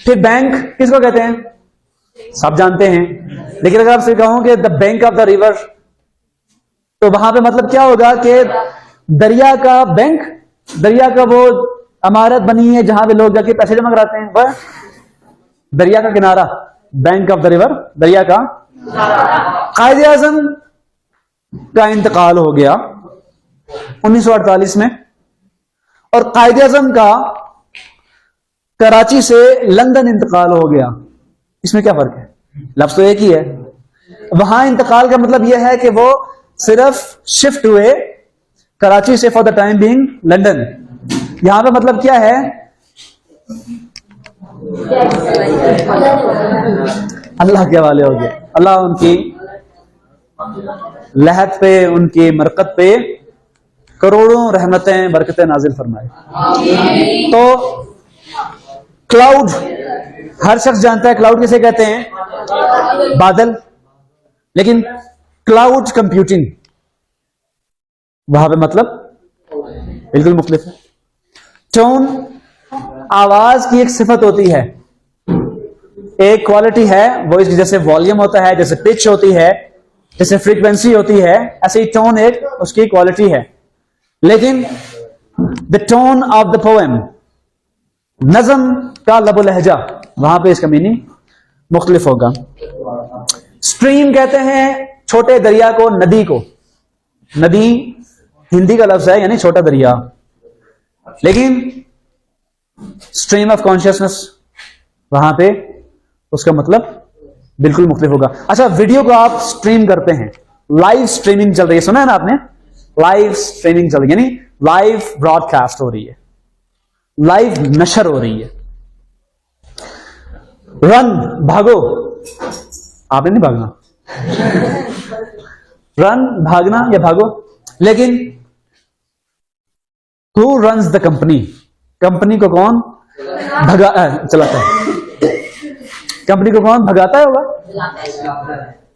फिर बैंक किसको कहते हैं? सब जानते हैं। लेकिन अगर आपसे कहूं कि the bank of the river, तो वहां पे मतलब क्या होगा कि दरिया का बैंक, दरिया का वो इमारत बनी है जहां पे लोग जाके पैसे जमा कराते हैं, वह दरिया का किनारा, बैंक ऑफ द रिवर, दरिया का। कायदे आजम का इंतकाल हो गया 1948 में, और कायदे आजम का कराची से लंदन इंतकाल हो गया। इसमें क्या फर्क है? लफ्ज तो एक ही है। वहां इंतकाल का मतलब यह है कि वो सिर्फ शिफ्ट हुए कराची से for the time being London. यहां पे मतलब क्या है? अल्लाह के हवाले हो गया। अल्लाह उनकी लहत पे, उनकी मरकत पे करोड़ों रहमतें बरकतें नाजिल फरमाए। तो क्लाउड, हर शख्स जानता है क्लाउड किसे कहते हैं? बादल। लेकिन क्लाउड कंप्यूटिंग, वहां पे मतलब बिल्कुल मुख्तलिफ है। टोन आवाज की एक सिफत होती है, एक क्वालिटी है, वो इसकी जैसे वॉल्यूम होता है, जैसे पिच होती है, जैसे फ्रीक्वेंसी होती है, ऐसे ही टोन एक उसकी क्वालिटी है। लेकिन the tone of the poem, नज़म का लबो लहजा, वहां पे इसका मीनिंग मुख्तलिफ होगा। स्ट्रीम कहते हैं छोटे दरिया को, नदी को। नदी हिंदी का लफ्ज है, यानी छोटा दरिया। लेकिन स्ट्रीम ऑफ कॉन्शियसनेस, वहां पे उसका मतलब बिल्कुल मुख्तलिफ होगा। अच्छा, वीडियो को आप स्ट्रीम करते हैं, लाइव स्ट्रीमिंग चल रही है, सुना है ना आपने? लाइव स्ट्रीमिंग चल रही है, यानी लाइव ब्रॉडकास्ट हो रही है, लाइव नशर हो रही है। रन, भागो, आपने नहीं भागना। रन, भागना या भागो। लेकिन who runs the company? Company को कौन चलाता है? कंपनी को कौन भगाता है? होगा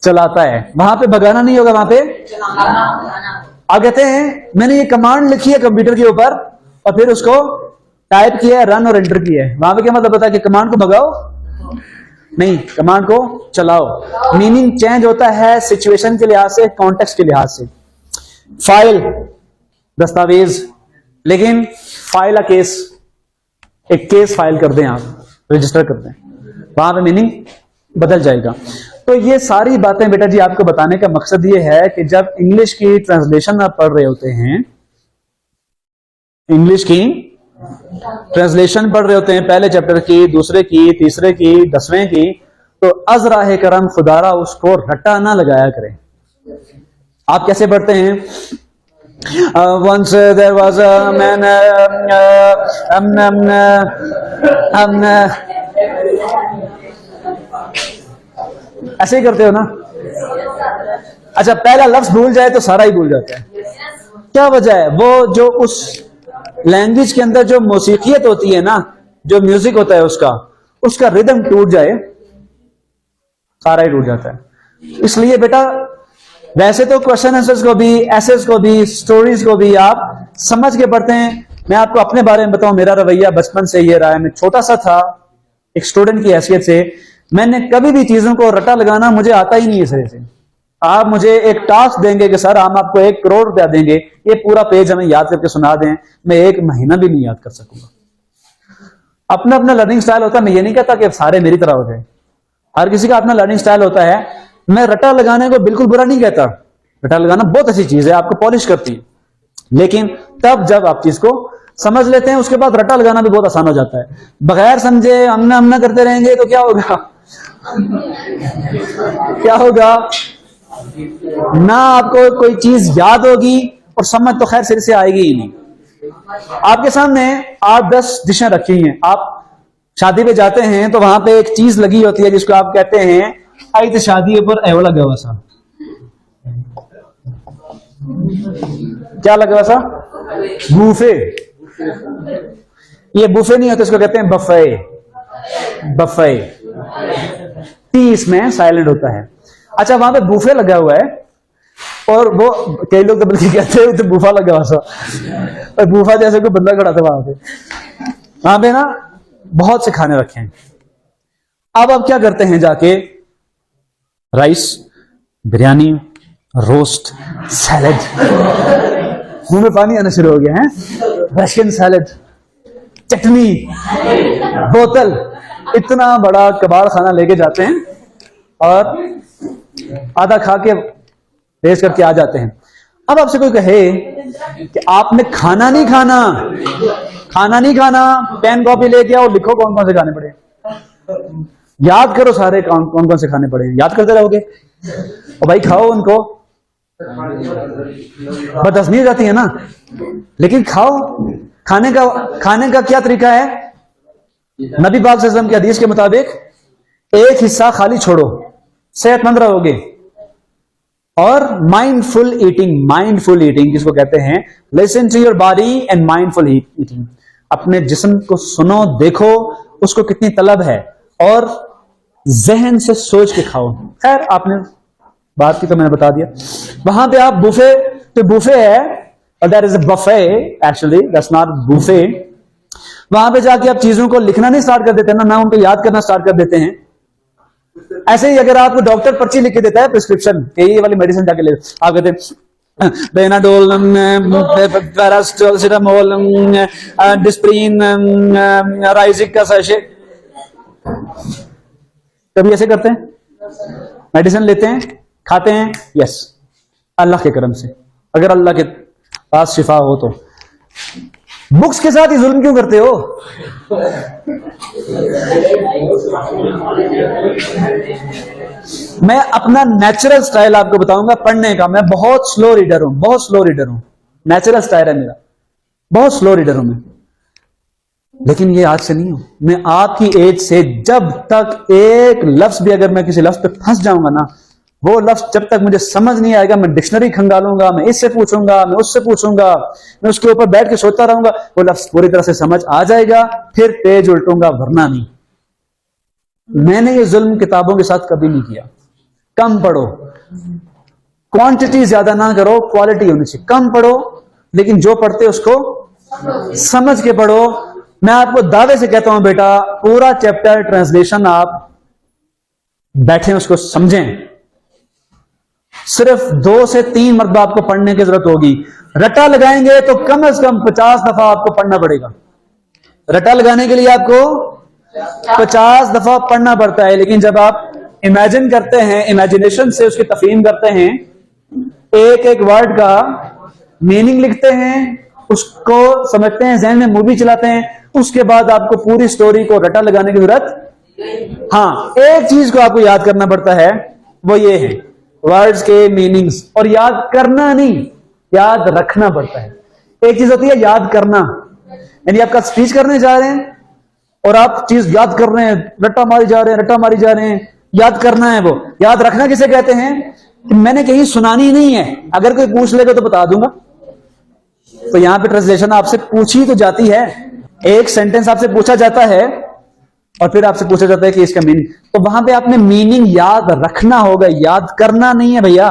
चलाता है। वहां पे भगाना नहीं होगा, वहां पे आप कहते हैं मैंने ये कमांड लिखी है कंप्यूटर के ऊपर और फिर उसको टाइप किया है, रन और एंटर किया है। वहां पे क्या मतलब होता है कि कमांड को भगाओ नहीं, कमांड को चलाओ। मीनिंग चेंज होता है सिचुएशन के लिहाज से, कॉन्टेक्स्ट के लिहाज से। फाइल, दस्तावेज। लेकिन फाइल अ केस, एक केस फाइल कर दें आप, रजिस्टर कर दें, वहां पे मीनिंग बदल जाएगा। तो ये सारी बातें बेटा जी आपको बताने का मकसद ये है कि जब इंग्लिश की ट्रांसलेशन आप पढ़ रहे होते हैं, इंग्लिश की ट्रांसलेशन पढ़ रहे होते हैं, पहले चैप्टर की, दूसरे की, तीसरे की, 10वें की, तो अज़राह करम खुदारा उसको रट्टा ना लगाया करें। आप कैसे पढ़ते हैं? Once there was a man ऐसे ही करते हो ना? अच्छा, पहला लफ्ज भूल जाए तो सारा ही भूल जाता है। क्या वजह है? वो जो उस लैंग्वेज के अंदर जो मौसीकियत होती है ना, जो म्यूजिक होता है उसका रिदम टूट जाए, सारा ही टूट जाता है। इसलिए बेटा, वैसे तो क्वेश्चन आंसर्स को भी, एसेस को भी, स्टोरीज को भी आप समझ के पढ़ते हैं। मैं आपको अपने बारे में बताऊं, मेरा रवैया बचपन से ये रहा है। मैं छोटा सा था, एक स्टूडेंट की हैसियत से मैंने कभी भी चीजों को रटा लगाना मुझे आता ही नहीं। इस तरह से आप मुझे एक टास्क देंगे कि सर हम आपको 1 करोड़ रुपया देंगे, ये पूरा पेज हमें याद करके सुना दें, मैं 1 महीना भी नहीं याद कर सकूंगा। अपना अपना लर्निंग स्टाइल होता है। मैं ये नहीं कहता कि सारे मेरी तरह हो जाए, हर किसी का अपना लर्निंग स्टाइल होता है। मैं रटा लगाने को बिल्कुल बुरा नहीं कहता, रटा लगाना बहुत अच्छी चीज है, आपको पॉलिश करती है। लेकिन तब जब आप चीज को समझ लेते हैं, उसके बाद रटा लगाना भी बहुत आसान हो जाता है। बगैर समझे अमना करते रहेंगे तो क्या होगा? क्या होगा ना? आपको कोई चीज याद होगी और समझ तो खैर सिर से आएगी ही नहीं। आपके सामने 8-10 डिशें रखी हैं, आप शादी पे जाते हैं तो वहां पे एक चीज लगी होती है जिसको आप कहते हैं आई तो शादी पर एवं लगा हुआ सा। क्या लगा हुआ सा? बूफे। ये बूफे नहीं होते, इसको कहते हैं बफे। बफे टी इसमें साइलेंट होता है। अच्छा, वहां पे बूफे लगा हुआ है और वो कई लोग तो बल्कि कहते हैं तो बूफा लगा हुआ सा, और बूफा जैसे कोई बंदा खड़ा था वहां पे ना बहुत से खाने रखे हैं। अब आप क्या करते हैं? जाके राइस, बिरयानी, रोस्ट, सैलेड, मुंह में पानी आना शुरू हो गया है। रशियन सैलेड, चटनी, बोतल, इतना बड़ा कबाड़ खाना लेके जाते हैं और आधा खा के रेस करके आ जाते हैं। अब आपसे कोई कहे कि आपने खाना नहीं खाना, पेन कॉपी लेके आओ, लिखो कौन कौन से खाने पड़े, याद करो सारे कौन कौन से खाने पड़े, याद करते रहोगे और भाई खाओ उनको। बदस नहीं जाती है ना, लेकिन खाओ। खाने का क्या तरीका है? नबी पाक सल्लल्लाहु अलैहि वसल्लम की हदीस के मुताबिक एक हिस्सा खाली छोड़ो, सेहतमंद रहोगे। और माइंडफुल ईटिंग किसको कहते हैं? Listen to your body and mindful eating. अपने जिस्म को सुनो, देखो उसको कितनी तलब है और जहन से सोच के खाओ। खैर, आपने बात की तो मैंने बता दिया। वहां पे आप बुफे है, और that is a buffet, actually that's not buffet. वहां पे जाके आप चीजों को लिखना नहीं स्टार्ट कर देते ना उनको याद करना स्टार्ट कर देते हैं। ऐसे ही अगर आपको डॉक्टर पर्ची लिख के देता है, प्रिस्क्रिप्शन, ये वाली मेडिसिन जाके ले, आप कहते हैं बेनाडोल, पैरासिटामोल, डिस्प्रीन, राइजिक का सैशे। कभी ऐसे करते हैं? मेडिसिन लेते हैं, खाते हैं, यस, अल्लाह के करम से, अगर अल्लाह के पास शिफा हो तो। बुक्स के साथ ही जुल्म क्यों करते हो? मैं अपना नेचुरल स्टाइल आपको बताऊंगा पढ़ने का। मैं बहुत स्लो रीडर हूं, नेचुरल स्टाइल है मेरा, बहुत स्लो रीडर हूं मैं। लेकिन ये आज से नहीं हूं, मैं आपकी एज से जब तक एक लफ्ज भी, अगर मैं किसी लफ्ज पे फंस जाऊंगा ना, वो लफ्ज जब तक मुझे समझ नहीं आएगा, मैं डिक्शनरी खंगालूंगा, मैं इससे पूछूंगा, मैं उससे पूछूंगा, मैं उसके ऊपर बैठ के सोचता रहूंगा, वो लफ्ज पूरी तरह से समझ आ जाएगा, फिर पेज उल्टूंगा, वरना नहीं। मैंने ये जुल्म किताबों के साथ कभी नहीं किया। कम पढ़ो, क्वांटिटी ज्यादा ना करो, क्वालिटी होनी चाहिए। कम पढ़ो, लेकिन जो पढ़ते उसको समझ के पढ़ो। मैं आपको दावे से कहता हूं बेटा, पूरा चैप्टर ट्रांसलेशन आप बैठे उसको समझें। सिर्फ 2 से 3 मरतबा आपको पढ़ने की जरूरत होगी। रटा लगाएंगे तो कम से कम 50 दफा आपको पढ़ना पड़ेगा। रटा लगाने के लिए आपको 50 दफा पढ़ना पड़ता है। लेकिन जब आप इमेजिन करते हैं, इमेजिनेशन से उसकी तफहीम करते हैं, एक एक वर्ड का मीनिंग लिखते हैं, उसको समझते हैं, ज़हन में मूवी चलाते हैं, उसके बाद आपको पूरी स्टोरी को रटा लगाने की जरूरत हाँ, एक चीज को आपको याद करना पड़ता है, वो ये है वर्ड्स के मीनिंग्स। और याद करना नहीं, याद रखना पड़ता है। एक चीज होती है याद करना, यानी आपका स्पीच करने जा रहे हैं और आप चीज याद कर रहे हैं, रट्टा मारी जा रहे हैं, रट्टा मारी जा रहे हैं, याद करना है। वो याद रखना किसे कहते हैं? कि मैंने कहीं सुनानी नहीं है, अगर कोई पूछ लेगा तो बता दूंगा। तो यहां पे ट्रांसलेशन आपसे पूछी तो जाती है, एक सेंटेंस आपसे पूछा जाता है और फिर आपसे पूछा जाता है कि इसका मीनिंग, तो वहां पे आपने मीनिंग याद रखना होगा, याद करना नहीं है भैया।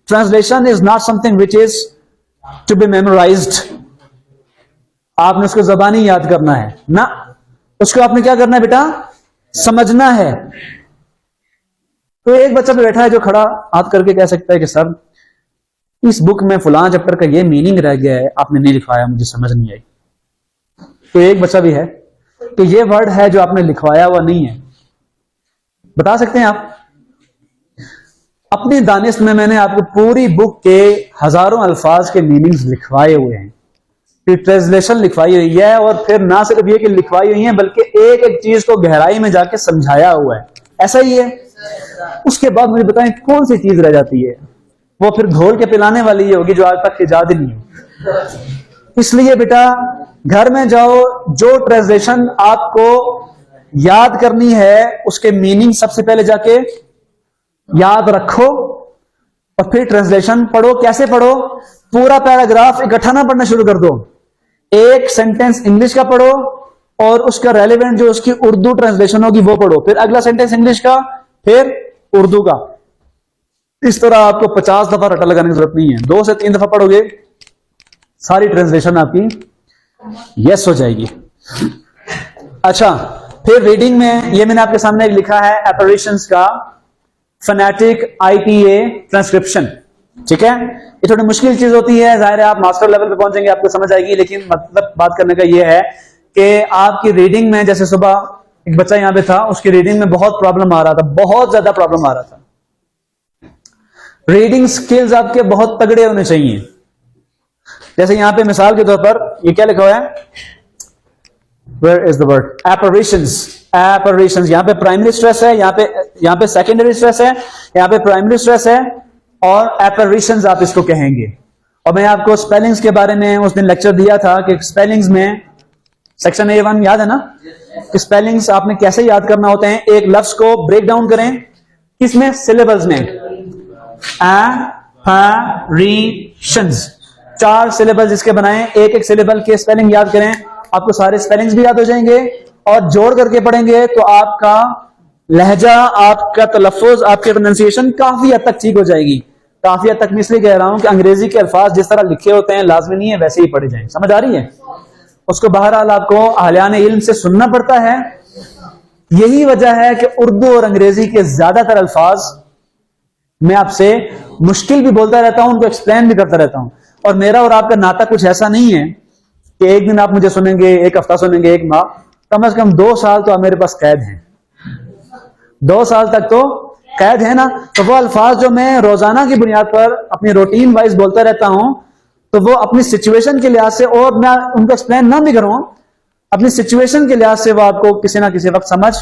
Translation is not something which is to be memorised. आपने उसको जबानी याद करना है ना, उसको आपने क्या करना है बेटा? समझना है। तो एक बच्चा भी बैठा है जो खड़ा हाथ करके कह सकता है कि सर इस बुक में फलां चैप्टर का ये मीनिंग रह गया है, आपने नहीं लिखवाया, मुझे समझ नहीं आई। तो एक बच्चा भी है कि ये वर्ड है जो आपने लिखवाया हुआ नहीं है, बता सकते हैं आप? अपनी दानिश में मैंने आपको पूरी बुक के हजारों अल्फाज के मीनिंग्स लिखवाए हुए हैं, फिर ट्रांसलेशन लिखवाई हुई है, और फिर ना सिर्फ ये कि लिखवाई हुई है बल्कि एक एक चीज को गहराई में जाके समझाया हुआ है। ऐसा ही है। उसके बाद मुझे बताएं कौन सी चीज रह जाती है? वो फिर घोल के पिलाने वाली ये होगी जो आज तक इजाद ही नहीं है। इसलिए बेटा घर में जाओ, जो ट्रांसलेशन आपको याद करनी है उसके मीनिंग सबसे पहले जाके याद रखो और फिर ट्रांसलेशन पढ़ो। कैसे पढ़ो? पूरा पैराग्राफ इकट्ठा ना पढ़ना शुरू कर दो, एक सेंटेंस इंग्लिश का पढ़ो और उसका रेलेवेंट जो उसकी उर्दू ट्रांसलेशन होगी वो पढ़ो, फिर अगला सेंटेंस इंग्लिश का, फिर उर्दू का। इस तरह आपको 50 दफा रट्टा लगाने की जरूरत नहीं है, 2 से 3 दफा पढ़ोगे सारी ट्रांसलेशन आपकी यस हो जाएगी। अच्छा, फिर रीडिंग में ये मैंने आपके सामने लिखा है एपरेशंस का फनेटिक IPA ट्रांसक्रिप्शन। ठीक है, ये थोड़ी मुश्किल चीज होती है, जाहिर है आप मास्टर लेवल पे पहुंचेंगे आपको समझ आएगी, लेकिन मतलब बात करने का ये है कि आपकी रीडिंग में, जैसे सुबह एक बच्चा यहां पे था, उसकी रीडिंग में बहुत प्रॉब्लम आ रहा था, बहुत ज्यादा प्रॉब्लम आ रहा था। रीडिंग स्किल्स आपके बहुत तगड़े होने चाहिए। जैसे यहां पे मिसाल के तौर पर ये क्या लिखा हुआ है? Where is the word? Apparitions. Apparitions. यहां पे प्राइमरी स्ट्रेस है, यहां पे सेकेंडरी स्ट्रेस है, यहां पे प्राइमरी स्ट्रेस है, और apparitions आप इसको कहेंगे। और मैं आपको स्पेलिंग्स के बारे में उस दिन लेक्चर दिया था कि स्पेलिंग्स में सेक्शन A1 याद है ना, कि स्पेलिंग्स आपने कैसे याद करना होते हैं। एक लफ्ज को ब्रेक डाउन करें, किसमें? सिलेबल्स में। apparitions, 4 सिलेबल जिसके बनाएं, एक एक सिलेबल के स्पेलिंग याद करें, आपको सारे स्पेलिंग्स भी याद हो जाएंगे, और जोड़ करके पढ़ेंगे तो आपका लहजा, आपका तलफ़ुज़, आपके प्रोनाउंसिएशन काफी हद तक ठीक हो जाएगी। काफी हद तक मैं इसलिए कह रहा हूं कि अंग्रेजी के अल्फाज जिस तरह लिखे होते हैं लाजमी नहीं है वैसे ही पढ़े जाएं। समझ आ रही है? उसको बहरहाल आपको अहलियान इल्म से सुनना पड़ता है। यही वजह है कि उर्दू और अंग्रेजी के ज्यादातर अल्फाज मैं आपसे मुश्किल भी बोलता रहता हूं, उनको एक्सप्लेन भी करता रहता हूं। और मेरा और आपका नाता कुछ ऐसा नहीं है कि एक दिन आप मुझे सुनेंगे, एक हफ्ता सुनेंगे, एक माह, कम से कम 2 साल तो आप मेरे पास कैद हैं। 2 साल तक तो कैद है ना। तो वो अल्फाज जो मैं रोजाना की बुनियाद पर अपनी रूटीन वाइज बोलता रहता हूं, तो वो अपनी सिचुएशन के लिहाज से, और मैं उनको एक्सप्लेन ना भी करूं, अपनी सिचुएशन के लिहाज से वो आपको किसी ना किसी वक्त समझ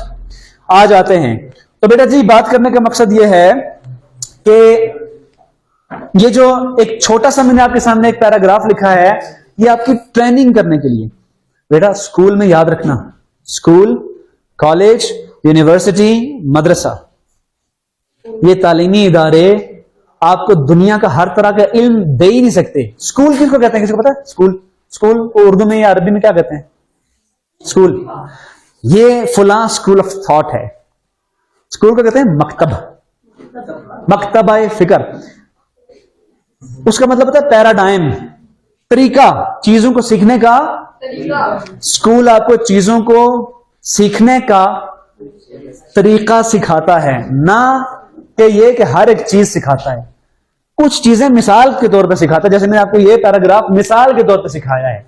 आ जाते हैं। तो बेटा जी, बात करने का मकसद ये है कि ये जो एक छोटा सा मैंने आपके सामने एक पैराग्राफ लिखा है, ये आपकी ट्रेनिंग करने के लिए। बेटा स्कूल में याद रखना, स्कूल, कॉलेज, यूनिवर्सिटी, मदरसा, ये तालीमी इदारे आपको दुनिया का हर तरह का इल्म दे ही नहीं सकते। स्कूल किसको कहते हैं? किसी को पता है? स्कूल को उर्दू में या अरबी में क्या कहते हैं? स्कूल। ये फुला स्कूल ऑफ थॉट है। स्कूल को कहते हैं मकतब, मकतबा फिक्र। उसका मतलब होता है पैराडाइम, तरीका, चीजों को सीखने का स्कूल आपको चीजों को सीखने का तरीका सिखाता है, ना कि ये कि हर एक चीज सिखाता है। कुछ चीजें मिसाल के तौर पे सिखाता है, जैसे मैंने आपको ये पैराग्राफ मिसाल के तौर पे सिखाया है।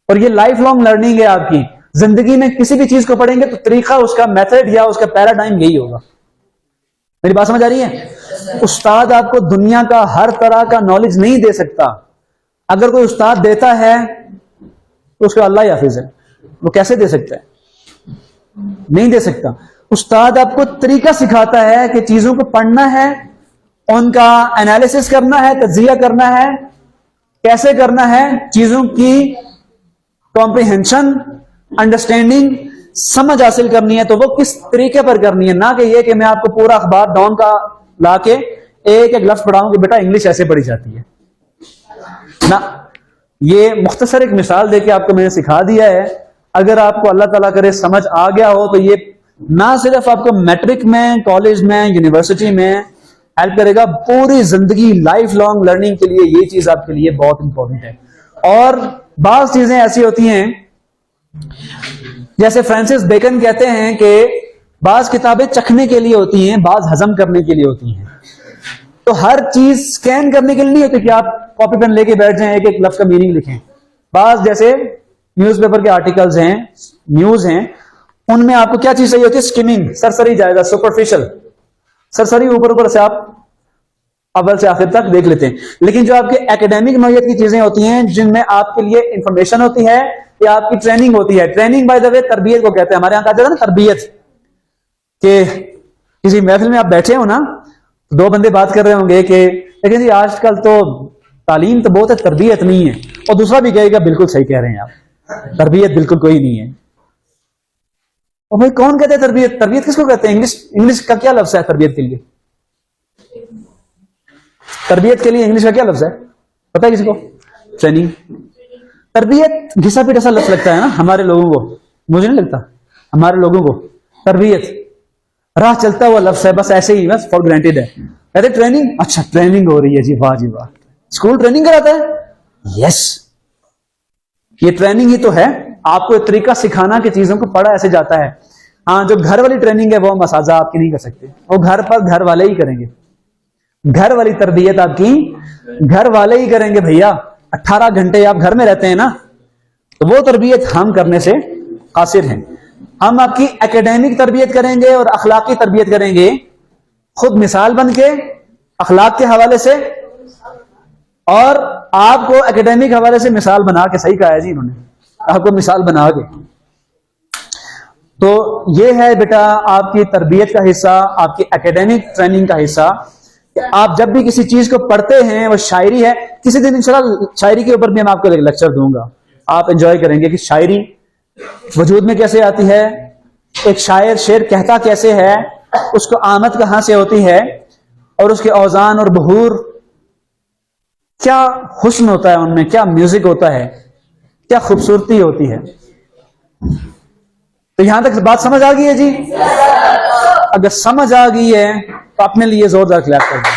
और ये लाइफ लॉन्ग लर्निंग है आपकी। जिंदगी में किसी भी चीज को पढ़ेंगे तो तरीका, उसका मेथड या उसका पैराडाइम यही होगा। मेरी बात समझ आ रही है? उस्ताद आपको दुनिया का हर तरह का नॉलेज नहीं दे सकता। अगर कोई उस्ताद देता है तो उसका अल्लाह ही हाफिज है, वो कैसे दे सकता है? नहीं दे सकता। उस्ताद आपको तरीका सिखाता है कि चीजों को पढ़ना है, उनका एनालिसिस करना है, तज्जिया करना है, कैसे करना है, चीजों की कॉम्प्रिहेंशन, अंडरस्टैंडिंग, समझ हासिल करनी है तो वो किस तरीके पर करनी है। ना कि ये कि मैं आपको पूरा अखबार डॉन का लाके एक एक लफ्ज पढ़ाऊं कि बेटा इंग्लिश ऐसे पढ़ी जाती है ना। ये मुख्तसर एक मिसाल देके आपको मैंने सिखा दिया है। अगर आपको अल्लाह ताला करे समझ आ गया हो तो ये ना सिर्फ आपको मैट्रिक में, कॉलेज में, यूनिवर्सिटी में हेल्प करेगा, पूरी जिंदगी लाइफ लॉन्ग लर्निंग के लिए ये चीज आपके लिए बहुत इंपॉर्टेंट है। और बात चीजें ऐसी होती हैं, जैसे फ्रांसिस बेकन कहते हैं कि बाज किताबें चखने के लिए होती हैं, बाज हजम करने के लिए होती हैं। तो हर चीज स्कैन करने के लिए नहीं होती कि आप कॉपी पेन लेके बैठ जाएं, एक एक लफ्ज का मीनिंग लिखें। बाज जैसे न्यूज़पेपर के आर्टिकल्स हैं, न्यूज हैं, उनमें आपको क्या चीज चाहिए होती है? स्किमिंग, सरसरी जायदा, सुपरफिशियल, सरसरी ऊपर ऊपर से आप अव्वल से आखिर तक देख लेते हैं। लेकिन जो आपके एकेडमिक नौयत की चीजें होती हैं, जिनमें आपके लिए इंफॉर्मेशन होती है या आपकी ट्रेनिंग होती है, ट्रेनिंग बाय द वे तरबियत को कहते हैं। हमारे यहां कहा जाता है ना तरबियत, कि किसी महफिल में आप बैठे हो ना, दो बंदे बात कर रहे होंगे कि लेकिन जी आजकल तो तालीम तो बहुत है, तरबियत नहीं है, और दूसरा भी कहेगा बिल्कुल सही कह रहे हैं आप, तरबियत बिल्कुल कोई नहीं है। और भाई कौन कहते हैं तरबियत? तरबियत किसको कहते हैं? इंग्लिश का क्या लफ्ज है तरबियत के लिए? तरबियत के लिए इंग्लिश का क्या लफ्ज है पता है किसी को? ट्रेनिंग। तरबियत घिसा पिटा सा लफ्ज लगता है ना हमारे लोगों को, मुझे नहीं लगता, हमारे लोगों को तरबियत राह चलता हुआ लफ्ज है, बस ऐसे ही, बस फॉर ग्रांटेड है। कहते ट्रेनिंग, अच्छा ट्रेनिंग हो रही है जी, वाह जी वाह, स्कूल ट्रेनिंग कराता है, यस ये ट्रेनिंग ही तो है, आपको एक तरीका सिखाना कि चीजों को पढ़ा ऐसे जाता है। हाँ, जो घर वाली ट्रेनिंग है वो मसाजा आपकी नहीं कर सकते, वो घर पर घर वाले ही करेंगे। घर वाली तरबियत आपकी घर वाले ही करेंगे भैया। 18 घंटे आप घर में रहते हैं ना, तो वो तरबियत हम करने से कासिर हैं। हम आपकी एकेडमिक तरबियत करेंगे और अखलाकी तरबियत करेंगे, खुद मिसाल बन के अखलाक के हवाले से, और आपको एकेडमिक हवाले से मिसाल बना के, सही कहा है जी इन्होंने, आपको मिसाल बना के। तो ये है बेटा आपकी तरबियत का हिस्सा, आपकी एकेडमिक ट्रेनिंग का हिस्सा। आप जब भी किसी चीज को पढ़ते हैं, वो शायरी है, किसी दिन इंशाल्लाह शायरी के ऊपर भी मैं आपको एक लेक्चर दूंगा, आप एंजॉय करेंगे कि शायरी वजूद में कैसे आती है, एक शायर शेर कहता कैसे है, उसको आमद कहां से होती है, और उसके औजान और बहूर, क्या हुस्न होता है उनमें, क्या म्यूजिक होता है, क्या खूबसूरती होती है। तो यहां तक बात समझ आ गई है जी? अगर समझ आ गई है तो अपने लिए जोरदार क्लैप कर दें।